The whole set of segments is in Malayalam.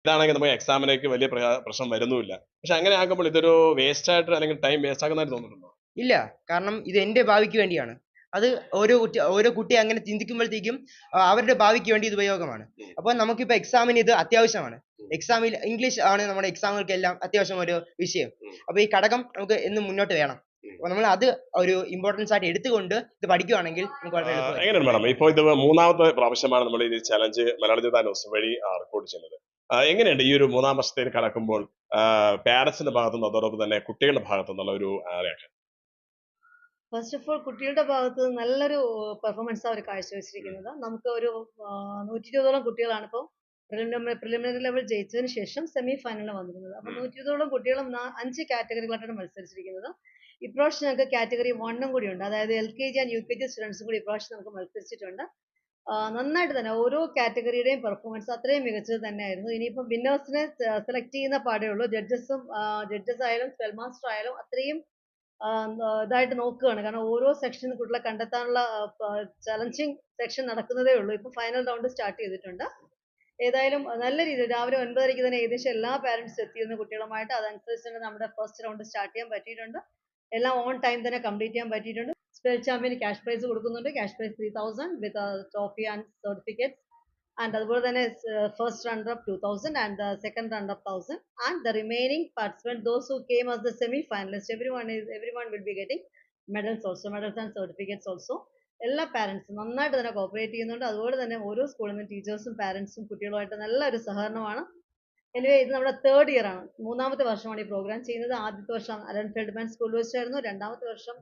ഇതാണെങ്കിൽ നമുക്ക് എക്സാമിലേക്ക് വലിയ പ്രശ്നം വരുന്നുമില്ല. പക്ഷെ അങ്ങനെ ആകുമ്പോൾ ഇതൊരു വേസ്റ്റ് ആയിട്ട് അല്ലെങ്കിൽ ടൈം വേസ്റ്റ് ആക്കുന്നതായിട്ട് തോന്നുന്നുണ്ടോ? ഇല്ല. കാരണം ഇത് എന്റെ ഭാവിക്ക് വേണ്ടിയാണ്. അത് ഓരോ കുട്ടി അങ്ങനെ ചിന്തിക്കുമ്പോഴത്തേക്കും അവരുടെ ഭാവിക്ക് വേണ്ടി ഇത് ഉപയോഗമാണ്. അപ്പോൾ നമുക്കിപ്പോ എക്സാമിന് ഇത് അത്യാവശ്യമാണ്. എക്സാമിൽ ഇംഗ്ലീഷ് ആണ് നമ്മുടെ എക്സാമുകൾക്കെല്ലാം അത്യാവശ്യം ഒരു വിഷയം. അപ്പോൾ ഈ ഘടകം നമുക്ക് എന്നും മുന്നോട്ട് വേണം. അപ്പോൾ നമ്മൾ അത് ഒരു ഇമ്പോർട്ടൻസ് ആയിട്ട് എടുത്തുകൊണ്ട് ഇത് പഠിക്കുകയാണെങ്കിൽ നമുക്ക് വളരെ എളുപ്പമായിരിക്കും. എങ്ങനെയാണ് മാഡം ഇപ്പോൾ ഇത് മൂന്നാമത്തെ പ്രാവശ്യമാണ് നമ്മൾ ഈ ചലഞ്ച് മലയാള ജനതാ ന്യൂസ് വഴി റെക്കോർഡ് ചെയ്യുന്നത്. എങ്ങനെയുണ്ട് ഈ ഒരു മൂന്നാം വർഷത്തേക്ക് കടക്കുമ്പോൾ പാരന്റ്സിന്റെ ഭാഗത്തുനിന്ന് അതോടൊപ്പം തന്നെ കുട്ടികളുടെ ഭാഗത്തു നിന്നുള്ള ഒരു റിയാക്ഷൻ? ഫസ്റ്റ് ഓഫ് ഓൾ കുട്ടികളുടെ ഭാഗത്ത് നല്ലൊരു പെർഫോമൻസ് അവർ കാഴ്ചവെച്ചിരിക്കുന്നത്. നമുക്ക് ഒരു 120ഓളം കുട്ടികളാണ് ഇപ്പോൾ പ്രിലിമിനറി ലെവൽ ജയിച്ചതിന് ശേഷം സെമി ഫൈനലിൽ വന്നിരുന്നത്. അപ്പോൾ 120ഓളം കുട്ടികളും 5 കാറ്റഗറികളായിട്ടാണ് മത്സരിച്ചിരിക്കുന്നത്. ഇപ്രാവശ്യം ഞങ്ങൾക്ക് കാറ്റഗറി 1 കൂടി ഉണ്ട്. അതായത് LKG ആൻഡ് UKG സ്റ്റുഡൻസും കൂടി ഇപ്രാവശ്യം നമുക്ക് മത്സരിച്ചിട്ടുണ്ട്. നന്നായിട്ട് തന്നെ ഓരോ കാറ്റഗറിയുടെയും പെർഫോമൻസ് അത്രയും മികച്ചത് തന്നെയായിരുന്നു. ഇനിയിപ്പം വിന്നേഴ്സിനെ സെലക്ട് ചെയ്യുന്ന പാടേ ഉള്ളൂ. ജഡ്ജസ് ആയാലും സ്പെൽ മാസ്റ്റർ ആയാലും അത്രയും ഇതായിട്ട് നോക്കുകയാണ്. കാരണം ഓരോ സെക്ഷനും കുട്ടികളെ കണ്ടെത്താനുള്ള ചലഞ്ചിങ് സെക്ഷൻ നടക്കുന്നതേ ഉള്ളൂ. ഇപ്പൊ ഫൈനൽ റൗണ്ട് സ്റ്റാർട്ട് ചെയ്തിട്ടുണ്ട്. ഏതായാലും നല്ല രീതിയിൽ രാവിലെ 9:30 തന്നെ ഏകദേശം എല്ലാ പാരന്റ്സും എത്തിയിരുന്ന കുട്ടികളുമായിട്ട് അതനുസരിച്ച് തന്നെ നമ്മുടെ ഫസ്റ്റ് റൗണ്ട് സ്റ്റാർട്ട് ചെയ്യാൻ പറ്റിയിട്ടുണ്ട്. എല്ലാം ഓൺ ടൈം തന്നെ കംപ്ലീറ്റ് ചെയ്യാൻ പറ്റിയിട്ടുണ്ട്. സ്പെൽ ചാമ്പ്യന് ക്യാഷ് പ്രൈസ് കൊടുക്കുന്നുണ്ട്. Cash prize 3000 with trophy and certificates. And അതുപോലെ തന്നെ first runner up 2000 and the second runner up 1000 and the remaining participants, those who came as the semi finalists, everyone will be getting medals and certificates also. എല്ലാ പാരന്റ്സും നന്നായിട്ട് തന്നെ കോപ്പറേറ്റ് ചെയ്യുന്നുണ്ട്. അതുപോലെ തന്നെ ഓരോ സ്കൂളിൽ നിന്ന് ടീച്ചേഴ്സും പാരന്റ്സും കുട്ടികളുമായിട്ട് നല്ലൊരു സഹകരണമാണ്. എനിവേ ഇത് നമ്മുടെ 3rd ഇയർ ആണ്. മൂന്നാമത്തെ വർഷമാണ് ഈ പ്രോഗ്രാം ചെയ്യുന്നത്. ആദ്യത്തെ വർഷം അലൻ ഫെൽഡ്മാൻ സ്കൂൾ വെച്ചായിരുന്നു. രണ്ടാമത്തെ വർഷം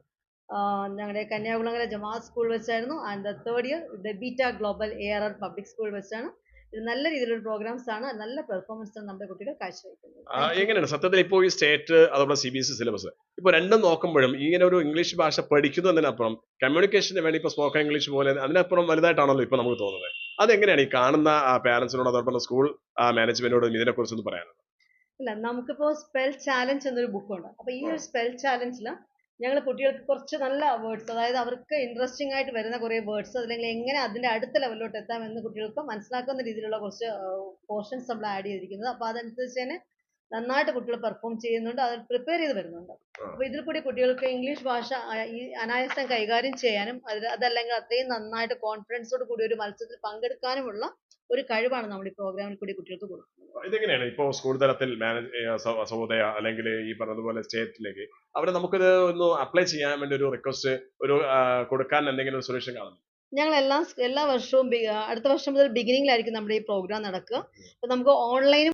ഞങ്ങളുടെ കന്യാകുളങ്ങര ജമാഅത്ത് സ്കൂൾ വെച്ചായിരുന്നു. And the 3rd year beta global ARR public school വെച്ചാണ്. ഇത് നല്ല രീതിയിലുള്ള പ്രോഗ്രാംസ് ആണ്. നല്ല പെർഫോമൻസ് ആണ് നമ്മുടെ കുട്ടികൾ കാഴ്ചവെക്കുന്നത്. എങ്ങനെയാണ് സത്യത്തിൽ ഇപ്പോൾ ഈ സ്റ്റേറ്റ് അതുപോലെ CBSE സിലബസ് ഇപ്പൊ രണ്ടും നോക്കുമ്പോഴും ഇങ്ങനെ ഒരു ഇംഗ്ലീഷ് ഭാഷ പഠിക്കുന്നതിനപ്പുറം കമ്മ്യൂണിക്കേഷന് വേണ്ടി ഇപ്പൊ സ്പോക്കൺ ഇംഗ്ലീഷ് പോലെ അതിനപ്പുറം വലുതായിട്ടാണല്ലോ ഇപ്പൊ നമുക്ക് തോന്നുന്നത്. അതെങ്ങനെയാണ് ഈ കാണുന്ന പാരന്റ്സിനോട് അതോടൊപ്പം സ്കൂൾ മാനേജ്മെന്റിനോടും ഇതിനെ കുറിച്ചൊന്ന് പറയാനുള്ളത്? അല്ല, നമുക്കിപ്പോ സ്പെൽ ചാലഞ്ച് എന്നൊരു ബുക്കുണ്ട്. അപ്പൊ ഈ ഒരു സ്പെൽ ചാലഞ്ചിൽ ഞങ്ങൾ കുട്ടികൾക്ക് കുറച്ച് നല്ല വേർഡ്സ്, അതായത് അവർക്ക് ഇൻട്രസ്റ്റിംഗ് ആയിട്ട് വരുന്ന കുറെ വേർഡ്സ്, അല്ലെങ്കിൽ എങ്ങനെ അതിന്റെ അടുത്ത ലെവലിലോട്ട് എത്താമെന്ന് കുട്ടികൾക്ക് മനസ്സിലാക്കുന്ന രീതിയിലുള്ള കുറച്ച് പോർഷൻസ് നമ്മൾ ആഡ് ചെയ്തിരിക്കുന്നത്. അപ്പൊ അതനുസരിച്ച് തന്നെ നന്നായിട്ട് കുട്ടികൾ പെർഫോം ചെയ്യുന്നുണ്ട്, അത് പ്രിപ്പയർ ചെയ്ത് വരുന്നുണ്ട്. അപ്പൊ ഇതിൽ കൂടി കുട്ടികൾക്ക് ഇംഗ്ലീഷ് ഭാഷ ഈ അനായാസം കൈകാര്യം ചെയ്യാനും അതല്ലെങ്കിൽ അത്രയും നന്നായിട്ട് കോൺഫിഡൻസോട് കൂടി ഒരു മത്സരത്തിൽ പങ്കെടുക്കാനുമുള്ള ഒരു കഴിവാണ് നമ്മൾ ഈ പ്രോഗ്രാമിൽ കൂടി കുട്ടികൾക്ക് കൊടുക്കുന്നത്. ഇതെങ്ങനെയാണ് ഇപ്പോ സ്കൂൾ തലത്തിൽ സഹോദയ അല്ലെങ്കിൽ ഈ പറഞ്ഞതുപോലെ സ്റ്റേറ്റിലേക്ക് അവരെ നമുക്കിത് ഒന്ന് അപ്ലൈ ചെയ്യാൻ വേണ്ടി ഒരു റിക്വസ്റ്റ് ഒരു കൊടുക്കാൻ എന്തെങ്കിലും ഒരു സൊല്യൂഷൻ കാണുന്നു? ഞങ്ങൾ എല്ലാ വർഷവും അടുത്ത വർഷം മുതൽ ബിഗിനിങ്ങിലായിരിക്കും നമ്മുടെ ഈ പ്രോഗ്രാം നടക്കുക. അപ്പൊ നമുക്ക് ഓൺലൈനും